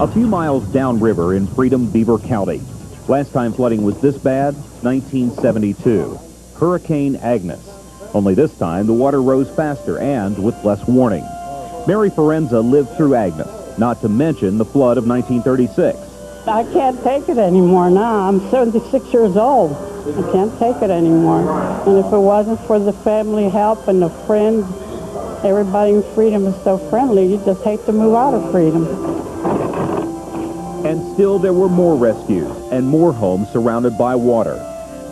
A few miles downriver in Freedom, Beaver County. Last time flooding was this bad, 1972. Hurricane Agnes. Only this time, the water rose faster and with less warning. Mary Forenza lived through Agnes, not to mention the flood of 1936. I can't take it anymore now. I'm 76 years old. I can't take it anymore. And if it wasn't for the family help and the friends, everybody in Freedom is so friendly, you just hate to move out of Freedom. And still there were more rescues and more homes surrounded by water.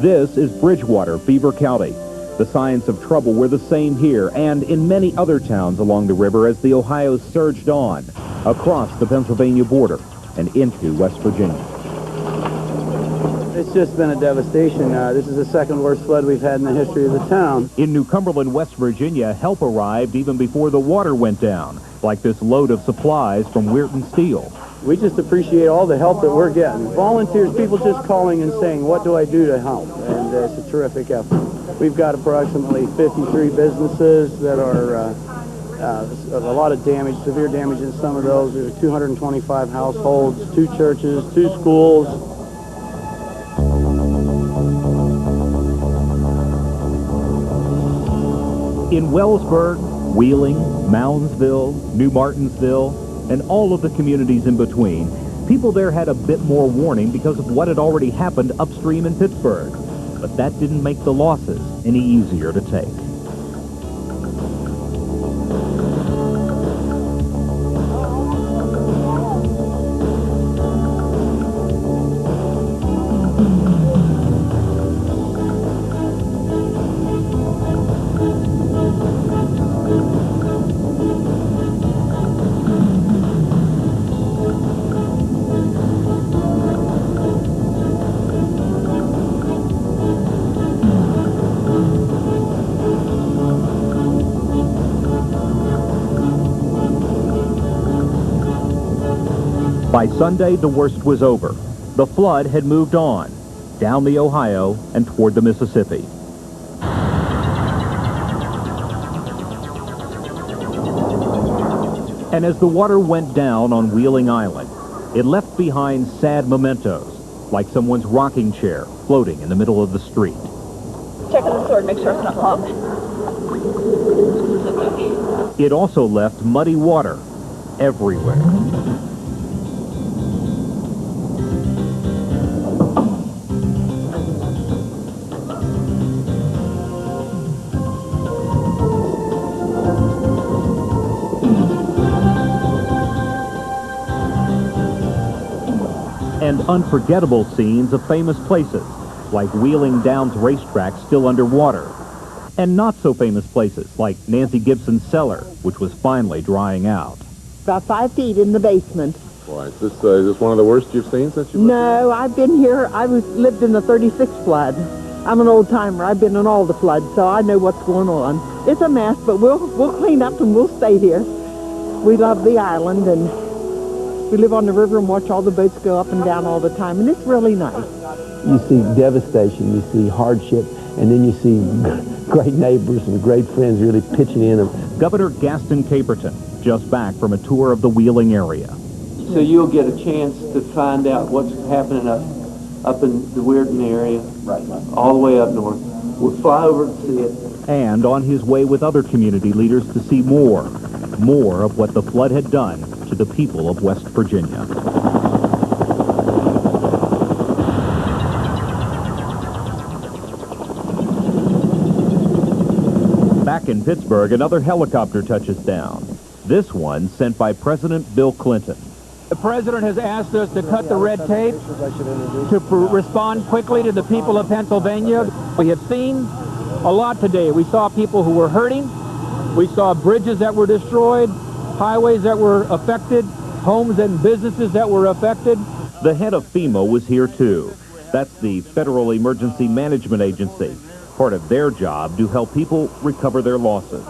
This is Bridgewater, Beaver County. The signs of trouble were the same here and in many other towns along the river as the Ohio surged on, across the Pennsylvania border and into West Virginia. It's just been a devastation. This is the second worst flood we've had in the history of the town. In New Cumberland, West Virginia, help arrived even before the water went down, like this load of supplies from Weirton Steel. We just appreciate all the help that we're getting. Volunteers, people just calling and saying, what do I do to help? And it's a terrific effort. We've got approximately 53 businesses that are a lot of damage, severe damage in some of those. There's 225 households, 2 churches, 2 schools. In Wellsburg, Wheeling, Moundsville, New Martinsville, and all of the communities in between, people there had a bit more warning because of what had already happened upstream in Pittsburgh. But that didn't make the losses any easier to take. By Sunday, the worst was over. The flood had moved on, down the Ohio and toward the Mississippi. And as the water went down on Wheeling Island, it left behind sad mementos, like someone's rocking chair floating in the middle of the street. Check on the sword, make sure it's not hot. It also left muddy water everywhere. And unforgettable scenes of famous places, like Wheeling Downs racetrack still underwater, and not so famous places like Nancy Gibson's cellar, which was finally drying out. About 5 feet in the basement. Boy, is this one of the worst you've seen since you lived here? No, I've been here. Lived in the 36 flood. I'm an old timer. I've been in all the floods, so I know what's going on. It's a mess, but we'll clean up and we'll stay here. We love the island, and we live on the river and watch all the boats go up and down all the time, and it's really nice. You see devastation, you see hardship, and then you see great neighbors and great friends really pitching in. Governor Gaston Caperton, just back from a tour of the Wheeling area. So you'll get a chance to find out what's happening up in the Weirton area, all the way up north. We'll fly over and see it. And on his way with other community leaders to see more of what the flood had done to the people of West Virginia. Back in Pittsburgh, another helicopter touches down. This one sent by President Bill Clinton. The president has asked us to cut the red tape, to respond quickly to the people of Pennsylvania. We have seen a lot today. We saw people who were hurting. We saw bridges that were destroyed, highways that were affected, homes and businesses that were affected. The head of FEMA was here too. That's the Federal Emergency Management Agency. Part of their job to help people recover their losses.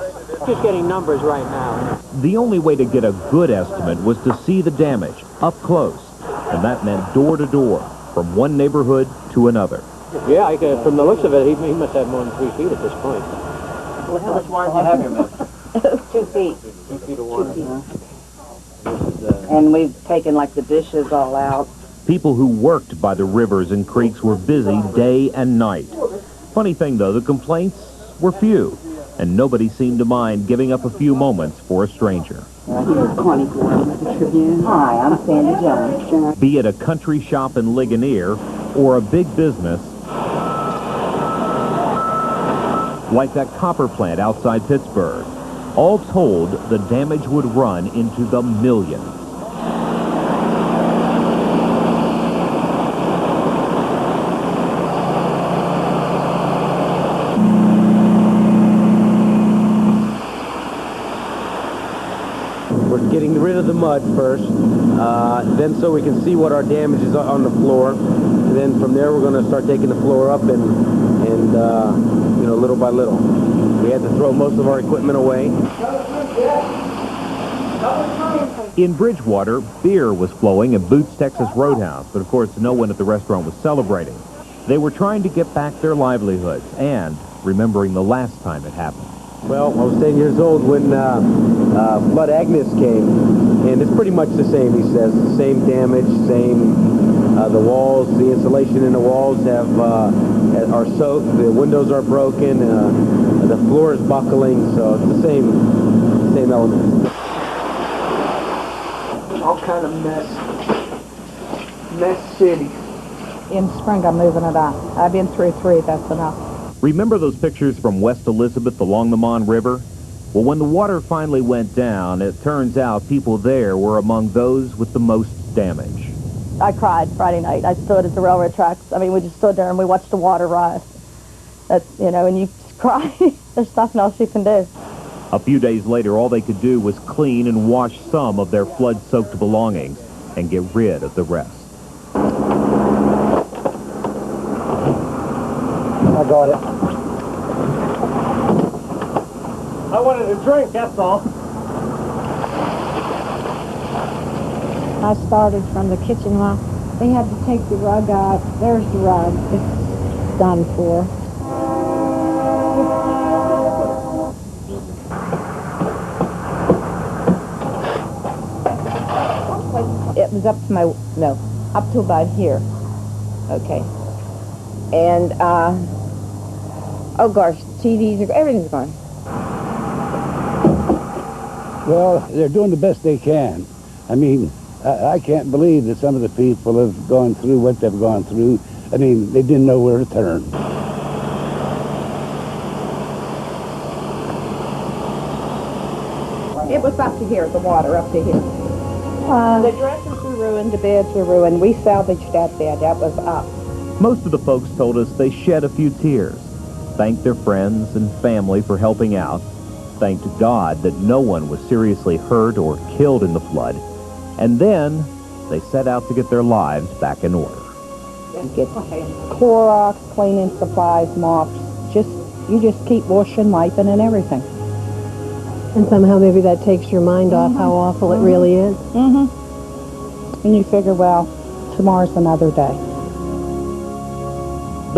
Just getting numbers right now. The only way to get a good estimate was to see the damage up close, and that meant door to door, from one neighborhood to another. Yeah, from the looks of it, he must have more than 3 feet at this point. How much water do you have here, man? 2 feet. 2 feet of water. 2 feet. And we've taken like the dishes all out. People who worked by the rivers and creeks were busy day and night. Funny thing, though, the complaints were few, and nobody seemed to mind giving up a few moments for a stranger. Hi, I'm Sandy Jones. Be it a country shop in Ligonier or a big business like that copper plant outside Pittsburgh, all told, the damage would run into the millions. We're getting rid of the mud first, then so we can see what our damage is on the floor. And then from there, we're going to start taking the floor up and you know, little by little. We had to throw most of our equipment away. In Bridgewater, beer was flowing at Boots Texas Roadhouse, but of course no one at the restaurant was celebrating. They were trying to get back their livelihoods and remembering the last time it happened. Well, I was 10 years old when Flood Agnes came, and it's pretty much the same, he says. The same damage, the walls, the insulation in the walls are soaked, the windows are broken, the floor is buckling, so it's the same element. All kind of mess city. In spring, I'm moving it out. I've been through 3, that's enough. Remember those pictures from West Elizabeth along the Mon River? Well, when the water finally went down, it turns out people there were among those with the most damage. I cried Friday night. I stood at the railroad tracks. I mean, we just stood there and we watched the water rise. That's, you know, and you just cry. There's nothing else you can do. A few days later, all they could do was clean and wash some of their flood-soaked belongings and get rid of the rest. I got it. I wanted a drink, that's all. I started from the kitchen wall. They had to take the rug out. There's the rug. It's done for. It was up to up to about here. Okay. And, oh gosh, TVs, everything's gone. Well, they're doing the best they can. I mean, I can't believe that some of the people have gone through what they've gone through. I mean, they didn't know where to turn. It was up to here, the water up to here. The dresses were ruined, the beds were ruined. We salvaged that bed. That was up. Most of the folks told us they shed a few tears, thanked their friends and family for helping out, thanked God that no one was seriously hurt or killed in the flood, and then they set out to get their lives back in order. You get Clorox, cleaning supplies, mops. You just keep washing, wiping, and everything. And somehow maybe that takes your mind off how awful it really is. And you figure, well, tomorrow's another day.